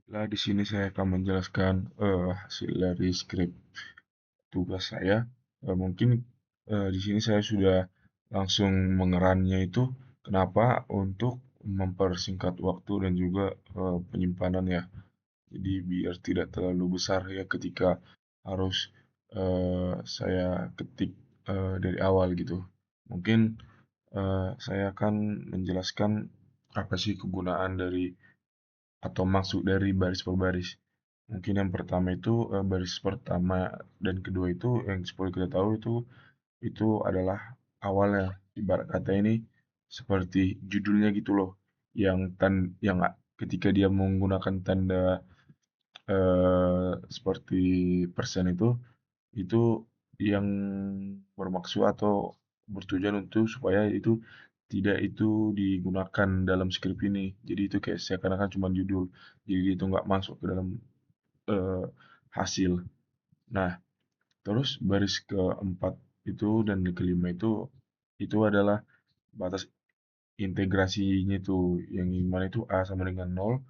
Lah di sini saya akan menjelaskan hasil dari skrip tugas saya. Mungkin di sini saya sudah langsung mengerannya itu kenapa untuk mempersingkat waktu dan juga penyimpanan ya. Jadi biar tidak terlalu besar ya ketika harus saya ketik dari awal gitu. Mungkin saya akan menjelaskan apa sih kegunaan dari atau maksud dari baris per baris. Mungkin yang pertama itu baris pertama dan kedua itu yang seperti kita tahu itu adalah awalnya. Ibarat kata ini seperti judulnya gitu loh. Yang ketika dia menggunakan tanda seperti persen itu yang bermaksud atau bertujuan untuk supaya itu digunakan dalam skrip ini. Jadi itu kayak seakan-akan cuma judul. Jadi itu nggak masuk ke dalam eh, hasil. Nah, terus baris keempat itu dan kelima itu adalah batas integrasinya itu yang mana itu A sama dengan nol,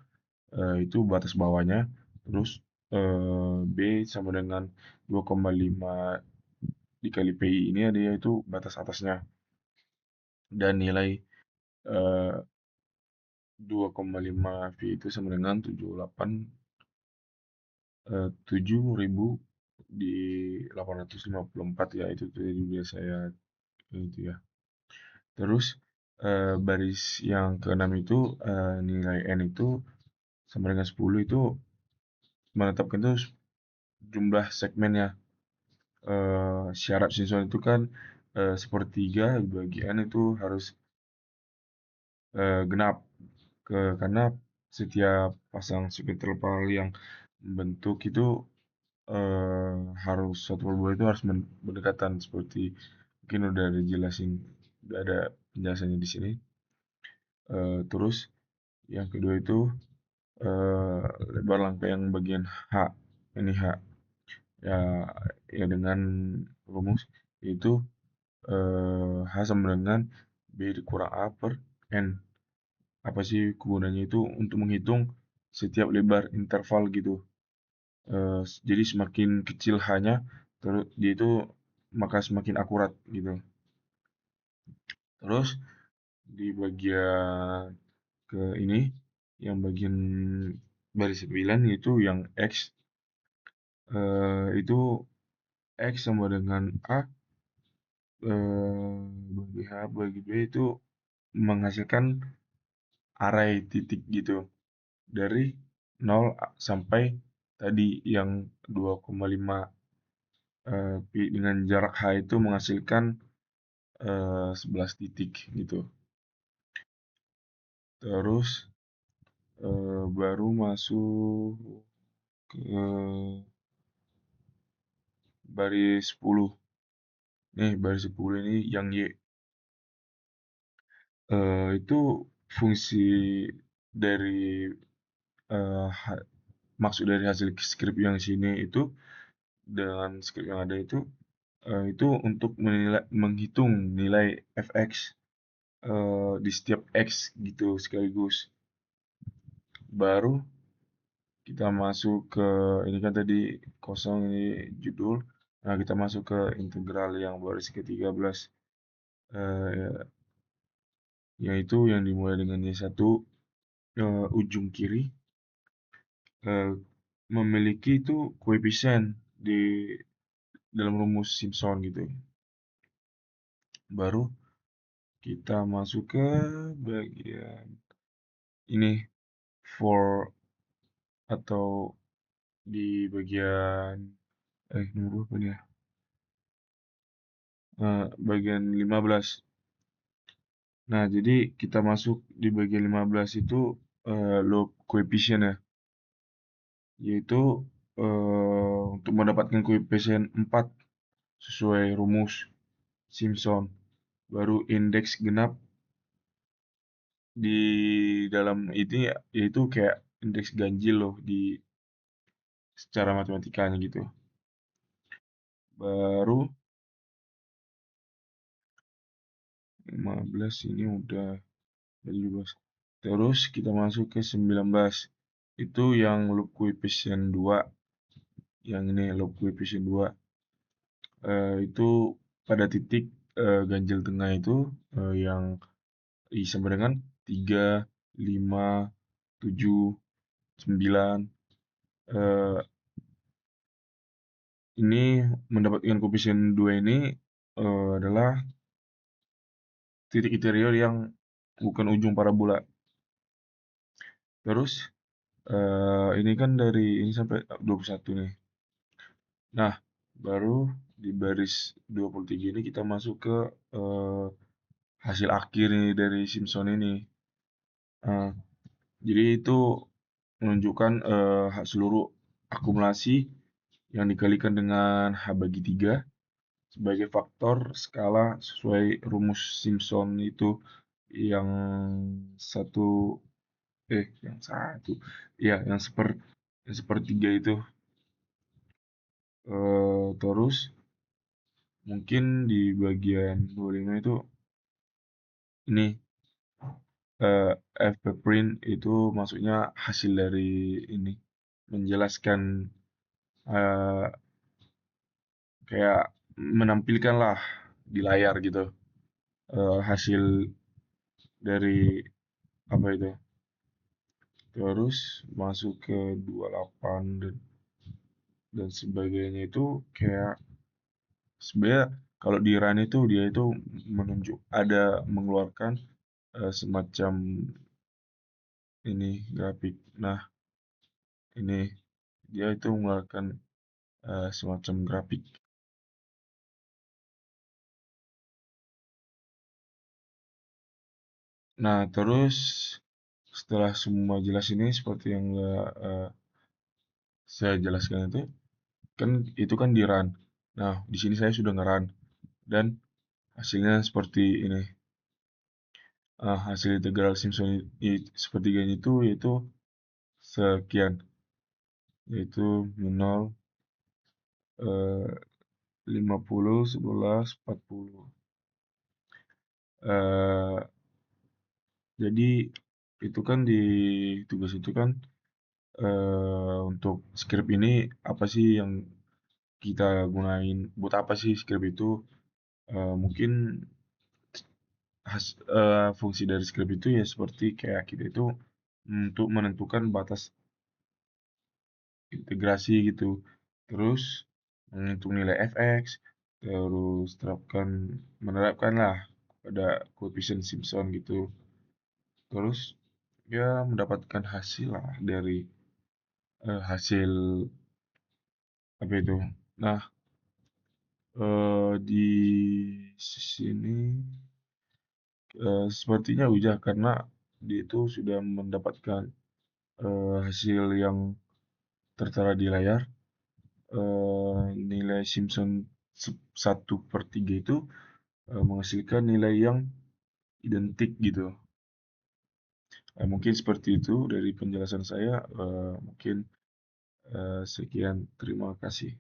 itu batas bawahnya. Terus B sama dengan 2,5 dikali PI ini ada yaitu batas atasnya, dan nilai eh, 2,5 V itu sama dengan 7.000 di 854 ya, itu tuh juga saya itu ya. Terus baris yang keenam itu nilai N itu sama dengan 10, itu menetapkan itu jumlah segmennya. Syarat siswa itu kan sepertiga bagian itu harus genap, karena setiap pasang segmen terpal yang membentuk itu harus satu per dua itu harus berdekatan, seperti mungkin udah dijelasin, udah ada penjelasannya di sini. Terus yang kedua itu eh, lebar rangkaian bagian H, ini H ya, ya dengan rumus itu H sama dengan B dikurang A per N. Apa sih kegunaannya itu? Untuk menghitung setiap lebar interval gitu. Jadi semakin kecil H-nya, terus dia itu maka semakin akurat gitu. Terus di bagian ke ini, yang bagian baris 9 yaitu yang X, itu X sama dengan A bagi H bagi B itu menghasilkan array titik gitu, dari 0 sampai tadi yang 2,5 pi dengan jarak H itu menghasilkan 11 titik gitu. Terus baru masuk ke baris 10. Nih baris 10 ini yang Y. Itu fungsi dari eh, ha- maksud dari hasil skrip yang sini itu dengan skrip yang ada itu untuk menghitung nilai fx di setiap x gitu sekaligus. Baru kita masuk ke ini kan tadi kosong, ini judul. Nah, kita masuk ke integral yang baris ke-13, eh, yaitu yang dimulai dengan Y1 ujung kiri eh, memiliki itu koefisien di dalam rumus Simpson gitu. Baru kita masuk ke bagian ini for, atau di bagian nomor berapa nih ya? Bagian 15. Nah, jadi kita masuk di bagian 15 itu log koefisien ya, yaitu untuk mendapatkan koefisien 4 sesuai rumus Simpson. Baru indeks genap di dalam ini yaitu kayak indeks ganjil loh di secara matematikanya gitu. Baru 15 ini udah 17. Terus kita masuk ke 19. itu yang loop coefficient 2, yang ini loop coefficient 2, itu pada titik ganjil tengah itu yang sama dengan 3, 5, 7, 9. eh, ini mendapatkan koefisien 2 ini adalah titik interior yang bukan ujung parabola. Terus ini kan dari ini sampai 21 nih. Nah, baru di baris 23 ini kita masuk ke hasil akhir nih dari Simpson ini. Nah, jadi itu menunjukkan seluruh akumulasi yang dikalikan dengan H bagi 3 sebagai faktor skala sesuai rumus Simpson itu yang satu yang satu ya yang sepertiga itu. Terus mungkin di bagian 25 itu ini eh, FP print itu maksudnya hasil dari ini menjelaskan eh, kayak menampilkan lah di layar gitu hasil dari apa itu. Terus masuk ke 28 dan sebagainya itu kayak sebenarnya kalau di RAN itu dia itu menunjuk ada mengeluarkan semacam ini grafik. Nah, ini dia itu mengeluarkan semacam grafik. Nah, terus setelah semua jelas ini seperti yang saya jelaskan itu kan di run. Nah, di sini saya sudah nge-run dan hasilnya seperti ini. Hasil integral Simpson sepertiganya itu yaitu sekian, yaitu min 0, 50, 11, 40. Eh, jadi itu kan di tugas itu kan untuk script ini apa sih yang kita gunain, buat apa sih script itu. Mungkin fungsi dari script itu ya seperti kayak kita itu untuk menentukan batas integrasi gitu, terus menghitung nilai fx, terus menerapkan lah pada koefisien Simpson gitu, terus ya mendapatkan hasil lah dari hasil apa itu. Nah, di sini sepertinya udah karena dia itu sudah mendapatkan hasil yang tertera di layar. Nilai Simpson 1/3 itu menghasilkan nilai yang identik gitu. Mungkin seperti itu dari penjelasan saya. Mungkin sekian, terima kasih.